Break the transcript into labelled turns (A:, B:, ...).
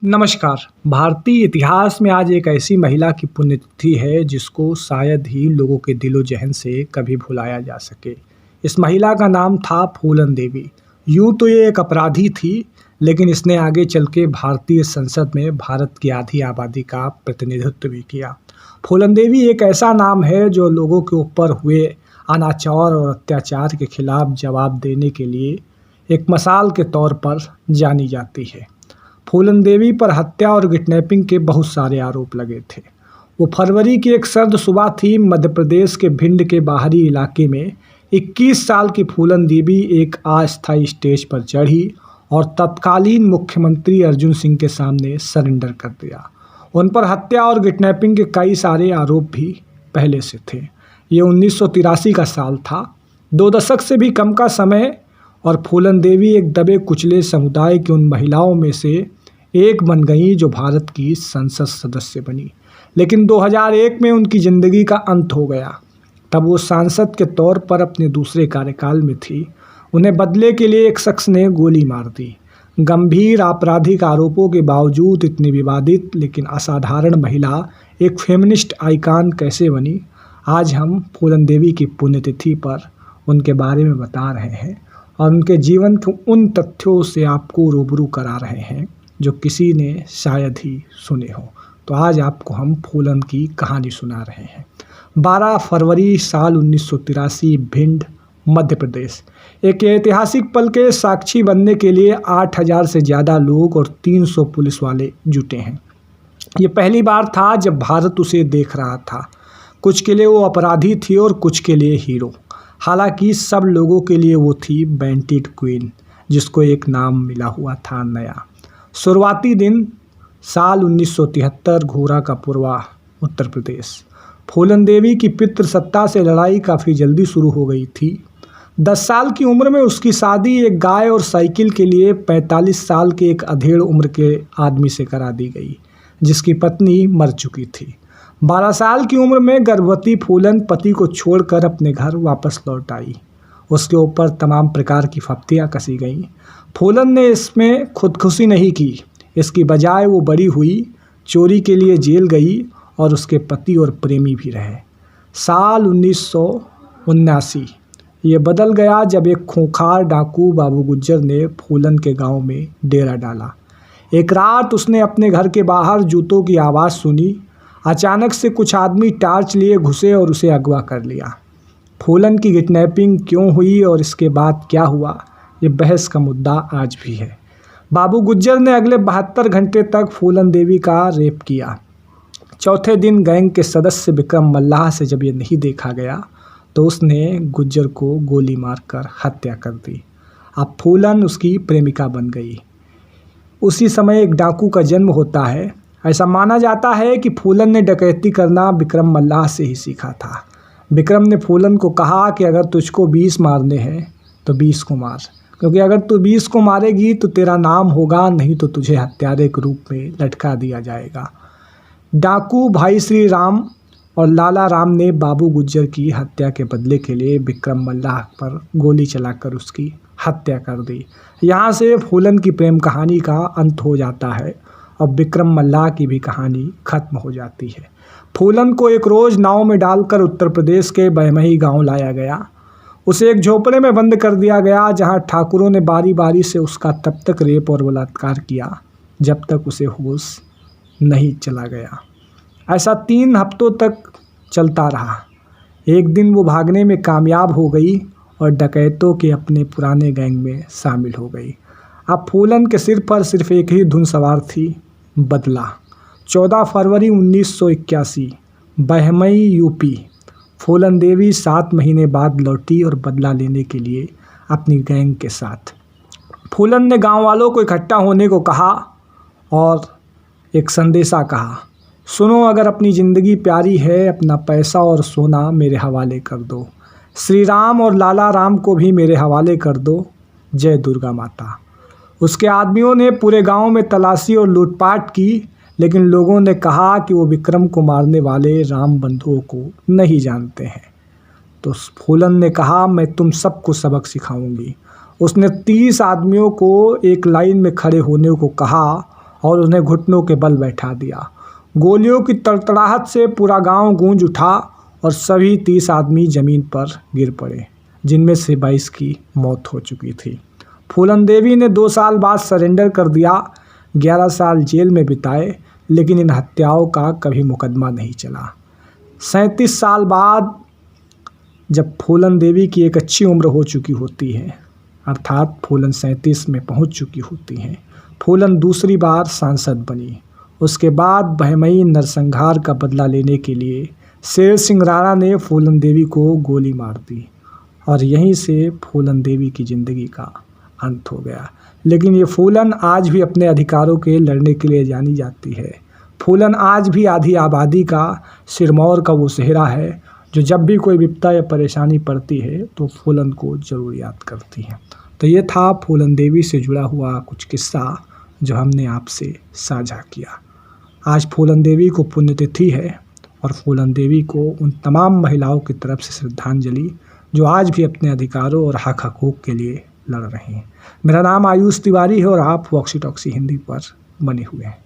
A: नमस्कार। भारतीय इतिहास में आज एक ऐसी महिला की पुण्यतिथि है जिसको शायद ही लोगों के दिलो-ज़हन से कभी भुलाया जा सके। इस महिला का नाम था फूलन देवी। यूँ तो ये एक अपराधी थी, लेकिन इसने आगे चल के भारतीय संसद में भारत की आधी आबादी का प्रतिनिधित्व भी किया। फूलन देवी एक ऐसा नाम है जो लोगों के ऊपर हुए अनाचार और अत्याचार के खिलाफ जवाब देने के लिए एक मिसाल के तौर पर जानी जाती है। फूलन देवी पर हत्या और किडनैपिंग के बहुत सारे आरोप लगे थे। वो फरवरी की एक सर्द सुबह थी। मध्य प्रदेश के भिंड के बाहरी इलाके में 21 साल की फूलन देवी एक अस्थायी स्टेज पर चढ़ी और तत्कालीन मुख्यमंत्री अर्जुन सिंह के सामने सरेंडर कर दिया। उन पर हत्या और किडनैपिंग के कई सारे आरोप भी पहले से थे। ये 1983 का साल था। 2 दशक से भी कम का समय, और फूलन देवी एक दबे कुचले समुदाय की उन महिलाओं में से एक बन गई जो भारत की संसद सदस्य बनी। लेकिन 2001 में उनकी ज़िंदगी का अंत हो गया। तब वो सांसद के तौर पर अपने दूसरे कार्यकाल में थी। उन्हें बदले के लिए एक शख्स ने गोली मार दी। गंभीर आपराधिक आरोपों के बावजूद इतनी विवादित लेकिन असाधारण महिला एक फेमिनिस्ट आइकॉन कैसे बनी, आज हम फूलन देवी की पुण्यतिथि पर उनके बारे में बता रहे हैं और उनके जीवन के उन तथ्यों से आपको रूबरू करा रहे हैं जो किसी ने शायद ही सुने हो। तो आज आपको हम फूलन की कहानी सुना रहे हैं। 12 फरवरी साल 1983, भिंड, मध्य प्रदेश। एक ऐतिहासिक पल के साक्षी बनने के लिए 8000 से ज़्यादा लोग और 300 पुलिस वाले जुटे हैं। ये पहली बार था जब भारत उसे देख रहा था। कुछ के लिए वो अपराधी थी और कुछ के लिए हीरो। हालांकि सब लोगों के लिए वो थी बैंटेड क्वीन, जिसको एक नाम मिला हुआ था नया। शुरुआती दिन साल 1973, घोरा का पूर्वा, उत्तर प्रदेश। फूलन देवी की पितृसत्ता से लड़ाई काफ़ी जल्दी शुरू हो गई थी। 10 साल की उम्र में उसकी शादी एक गाय और साइकिल के लिए 45 साल के एक अधेड़ उम्र के आदमी से करा दी गई, जिसकी पत्नी मर चुकी थी। 12 साल की उम्र में गर्भवती फूलन पति को छोड़कर अपने घर वापस लौट आई। उसके ऊपर तमाम प्रकार की फप्तियाँ कसी गईं। फूलन ने इसमें खुदकुशी नहीं की। इसकी बजाय वो बड़ी हुई, चोरी के लिए जेल गई और उसके पति और प्रेमी भी रहे। साल 1979 ये बदल गया जब एक खूंखार डाकू बाबू गुज्जर ने फूलन के गांव में डेरा डाला। एक रात उसने अपने घर के बाहर जूतों की आवाज़ सुनी। अचानक से कुछ आदमी टार्च लिए घुसे और उसे अगवा कर लिया। फूलन की किडनैपिंग क्यों हुई और इसके बाद क्या हुआ, ये बहस का मुद्दा आज भी है। बाबू गुज्जर ने अगले 72 घंटे तक फूलन देवी का रेप किया। चौथे दिन गैंग के सदस्य विक्रम मल्लाह से जब ये नहीं देखा गया तो उसने गुज्जर को गोली मारकर हत्या कर दी। अब फूलन उसकी प्रेमिका बन गई। उसी समय एक डाकू का जन्म होता है। ऐसा माना जाता है कि फूलन ने डकैती करना विक्रम मल्लाह से ही सीखा था। विक्रम ने फूलन को कहा कि अगर तुझको 20 मारने हैं तो 20 को मार, क्योंकि अगर तू 20 को मारेगी तो तेरा नाम होगा, नहीं तो तुझे हत्यारे के रूप में लटका दिया जाएगा। डाकू भाई श्री राम और लाला राम ने बाबू गुज्जर की हत्या के बदले के लिए विक्रम मल्लाह पर गोली चलाकर उसकी हत्या कर दी। यहाँ से फूलन की प्रेम कहानी का अंत हो जाता है और विक्रम मल्लाह की भी कहानी खत्म हो जाती है। फूलन को एक रोज़ नाव में डालकर उत्तर प्रदेश के बहमही गांव लाया गया। उसे एक झोपड़े में बंद कर दिया गया, जहां ठाकुरों ने बारी बारी से उसका तब तक रेप और बलात्कार किया जब तक उसे होश नहीं चला गया। ऐसा 3 हफ्तों तक चलता रहा। एक दिन वो भागने में कामयाब हो गई और डकैतों के अपने पुराने गैंग में शामिल हो गई। अब फूलन के सिर पर सिर्फ एक ही धुन सवार थी, बदला। 14 फरवरी 1981, बहमई, यूपी। फूलन देवी 7 महीने बाद लौटी और बदला लेने के लिए अपनी गैंग के साथ। फूलन ने गांव वालों को इकट्ठा होने को कहा और एक संदेशा कहा, सुनो, अगर अपनी ज़िंदगी प्यारी है, अपना पैसा और सोना मेरे हवाले कर दो। श्री राम और लाला राम को भी मेरे हवाले कर दो। जय दुर्गा माता। उसके आदमियों ने पूरे गांव में तलाशी और लूटपाट की, लेकिन लोगों ने कहा कि वो विक्रम को मारने वाले राम बंधुओं को नहीं जानते हैं। तो फूलन ने कहा, मैं तुम सबको सबक सिखाऊंगी। उसने 30 आदमियों को एक लाइन में खड़े होने को कहा और उन्हें घुटनों के बल बैठा दिया। गोलियों की तड़तड़ाहट से पूरा गांव गूंज उठा और सभी 30 आदमी जमीन पर गिर पड़े, जिनमें से 22 की मौत हो चुकी थी। फूलन देवी ने 2 साल बाद सरेंडर कर दिया। 11 साल जेल में बिताए, लेकिन इन हत्याओं का कभी मुकदमा नहीं चला। 37 साल बाद जब फूलन देवी की एक अच्छी उम्र हो चुकी होती है, अर्थात फूलन 37 में पहुंच चुकी होती हैं, फूलन दूसरी बार सांसद बनी। उसके बाद बहमई नरसंहार का बदला लेने के लिए शेर सिंह राणा ने फूलन देवी को गोली मार दी और यहीं से फूलन देवी की ज़िंदगी का अंत हो गया। लेकिन ये फूलन आज भी अपने अधिकारों के लड़ने के लिए जानी जाती है। फूलन आज भी आधी आबादी का सिरमौर का वो सेहरा है जो जब भी कोई विपदा या परेशानी पड़ती है तो फूलन को ज़रूर याद करती है। तो ये था फूलन देवी से जुड़ा हुआ कुछ किस्सा जो हमने आपसे साझा किया। आज फूलन देवी को पुण्यतिथि है और फूलन देवी को उन तमाम महिलाओं की तरफ से श्रद्धांजलि जो आज भी अपने अधिकारों और हक हकूक़ के लिए लड़ रही हैं। मेरा नाम आयुष तिवारी है और आप वॉक्सी टॉक्सी हिंदी पर बने हुए हैं।